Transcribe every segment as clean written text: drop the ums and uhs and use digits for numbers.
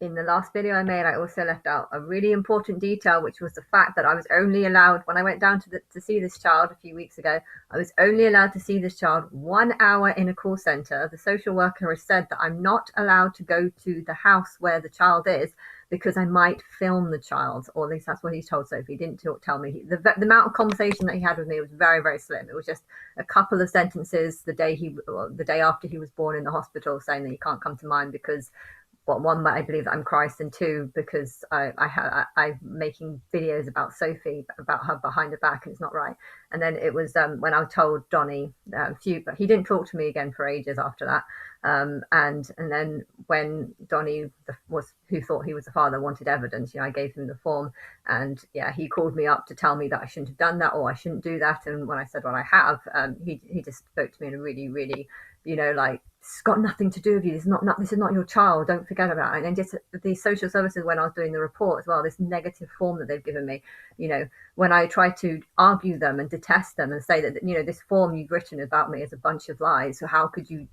in the last video I made, I also left out a really important detail, which was the fact that I was only allowed, when I went down to see this child a few weeks ago, I was only allowed to see this child 1 hour in a call center. The social worker has said that I'm not allowed to go to the house where the child is because I might film the child, or at least that's what he told Sophie. He didn't tell me. The amount of conversation that he had with me was very, very slim. It was just a couple of sentences the day after he was born in the hospital, saying that he can't come to mine because, well, one, I believe that I'm Christ, and two, because I'm making videos about Sophie, about her behind her back, and it's not right. And then it was when I told Donnie but he didn't talk to me again for ages after that. And then when Donnie was, who thought he was the father, wanted evidence, I gave him the form, and yeah, he called me up to tell me that I shouldn't have done that, or I shouldn't do that. And when I said, well, I have, he just spoke to me in a really, really, like, it's got nothing to do with you. This is not your child. Don't forget about it. And then just the social services, when I was doing the report as well, this negative form that they've given me, when I tried to argue them and detest them and say that, this form you've written about me is a bunch of lies. So how could you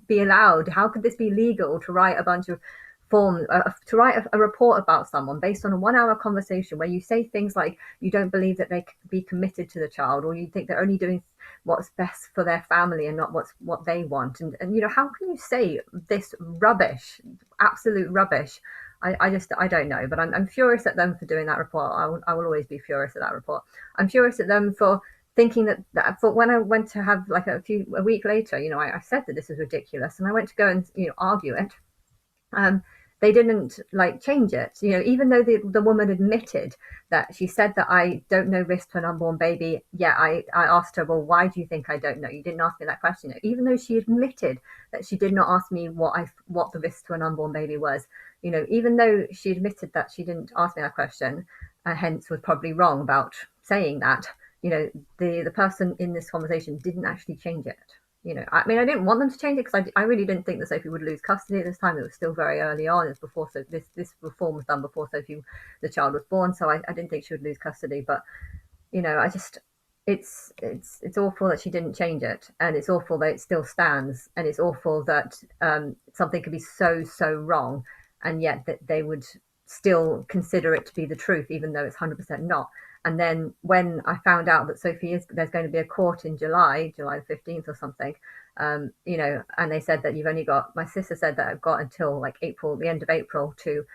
be allowed? How could this be legal to write a bunch of form to write a report about someone based on a 1 hour conversation where you say things like you don't believe that they could be committed to the child, or you think they're only doing what's best for their family and not what they want, and how can you say this rubbish, absolute rubbish? I don't know, but I'm furious at them for doing that report. I will always be furious at that report. I'm furious at them for thinking that for when I went to have like a week later, I said that this is ridiculous, and I went to go and argue it. um, they didn't like change it. Even though the woman admitted that she said that I don't know risk to an unborn baby. Yeah, I asked her, well, why do you think I don't know? You didn't ask me that question. Even though she admitted that she did not ask me what the risk to an unborn baby was. Even though she admitted that she didn't ask me that question, hence was probably wrong about saying that. The person in this conversation didn't actually change it. I mean, I didn't want them to change it because I really didn't think that Sophie would lose custody at this time. It was still very early on. It was before, so this reform was done before Sophie, the child, was born. So I didn't think she would lose custody. But I just, it's awful that she didn't change it, and it's awful that it still stands, and it's awful that something could be so wrong, and yet that they would still consider it to be the truth, even though it's 100% not. And then when I found out that there's going to be a court in July the 15th or something, and they said that my sister said that I've got until like April, the end of April, to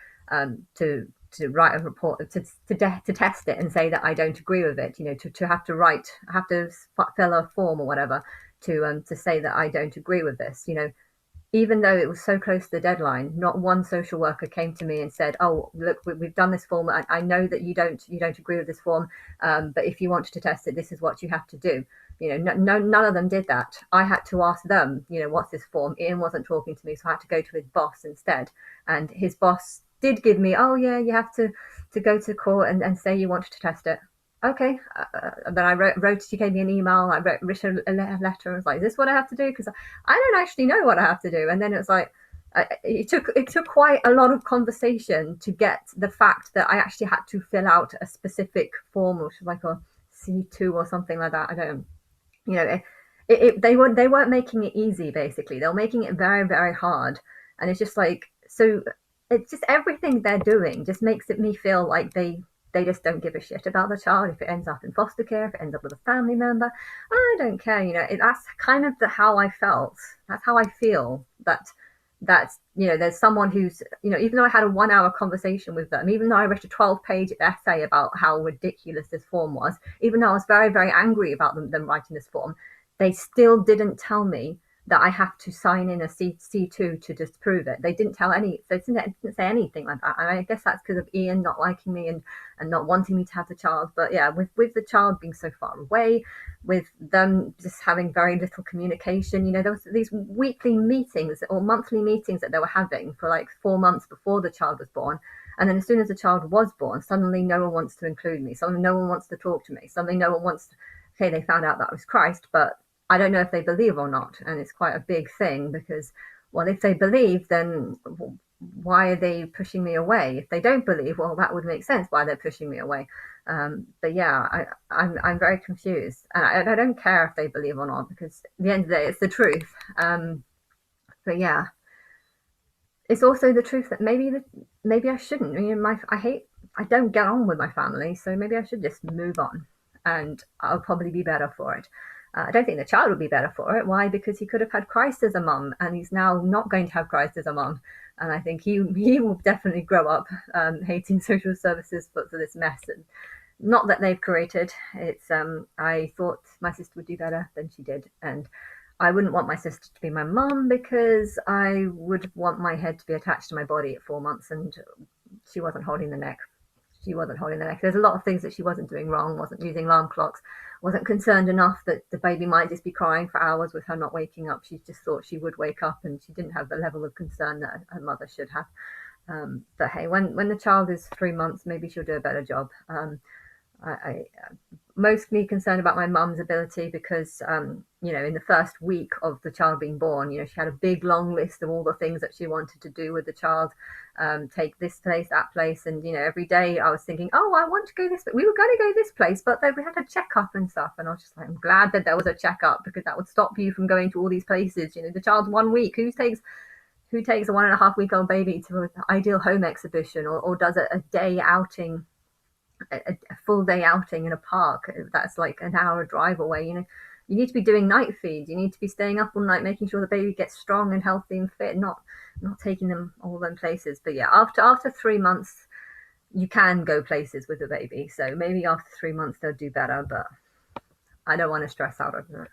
write a report, to test it and say that I don't agree with it, to have to fill a form or whatever to say that I don't agree with this. Even though it was so close to the deadline, not one social worker came to me and said, oh, look, we've done this form. I know that you don't agree with this form, but if you want to test it, this is what you have to do. None of them did that. I had to ask them, what's this form? Ian wasn't talking to me, so I had to go to his boss instead. And his boss did give me, oh yeah, you have to go to court and say you want to test it. Okay. Then I wrote, she gave me an email. I wrote a letter. I was like, is this what I have to do? Because I don't actually know what I have to do. And then it was like, it took quite a lot of conversation to get the fact that I actually had to fill out a specific form, which was like a C2 or something like that. I don't, they weren't making it easy. Basically, they were making it very, very hard. And it's just like, so it's just everything they're doing just makes me feel like they just don't give a shit about the child. If it ends up in foster care, if it ends up with a family member, I don't care. That's kind of how I felt. That's how I feel. That's there's someone who's, even though I had a 1 hour conversation with them, even though I wrote a 12-page essay about how ridiculous this form was, even though I was very, very angry about them writing this form, they still didn't tell me that I have to sign in a C2 to disprove it. They didn't say anything like that. And I guess that's because of Ian not liking me and not wanting me to have the child. But yeah, with the child being so far away, with them just having very little communication, there was these weekly meetings or monthly meetings that they were having for like 4 months before the child was born. And then as soon as the child was born, suddenly no one wants to include me. Suddenly no one wants to talk to me. Suddenly no one wants to, okay, they found out that I was Christ, but I don't know if they believe or not. And it's quite a big thing because, well, if they believe, then why are they pushing me away? If they don't believe, well, that would make sense why they're pushing me away. But yeah, I'm very confused, and I don't care if they believe or not, because at the end of the day, it's the truth. But yeah, it's also the truth that maybe I shouldn't. I don't get on with my family, so maybe I should just move on, and I'll probably be better for it. I don't think the child will be better for it. Why? Because he could have had Christ as a mum, and he's now not going to have Christ as a mum. And I think he will definitely grow up hating social services for this mess, and not that they've created. It's I thought my sister would do better than she did, and I wouldn't want my sister to be my mum because I would want my head to be attached to my body at 4 months, and she wasn't holding the neck. She wasn't holding the neck. There's a lot of things that she wasn't doing wrong, wasn't using alarm clocks, wasn't concerned enough that the baby might just be crying for hours with her not waking up. She just thought she would wake up, and she didn't have the level of concern that her mother should have. But hey, when the child is 3 months, maybe she'll do a better job. I mostly concerned about my mum's ability because, in the first week of the child being born, she had a big long list of all the things that she wanted to do with the child, take this place, that place. And, every day I was thinking, oh, I want to go this, but we were going to go this place, but then we had a checkup and stuff. And I was just like, I'm glad that there was a checkup because that would stop you from going to all these places. The child's 1 week. Who takes a 1.5-week-old baby to an ideal home exhibition or does a day outing, a full day outing in a park that's like an hour drive away? You need to be doing night feeds, you need to be staying up all night making sure the baby gets strong and healthy and fit, not taking them all them places. But yeah, after 3 months you can go places with the baby, so maybe after 3 months they'll do better, but I don't want to stress out over it.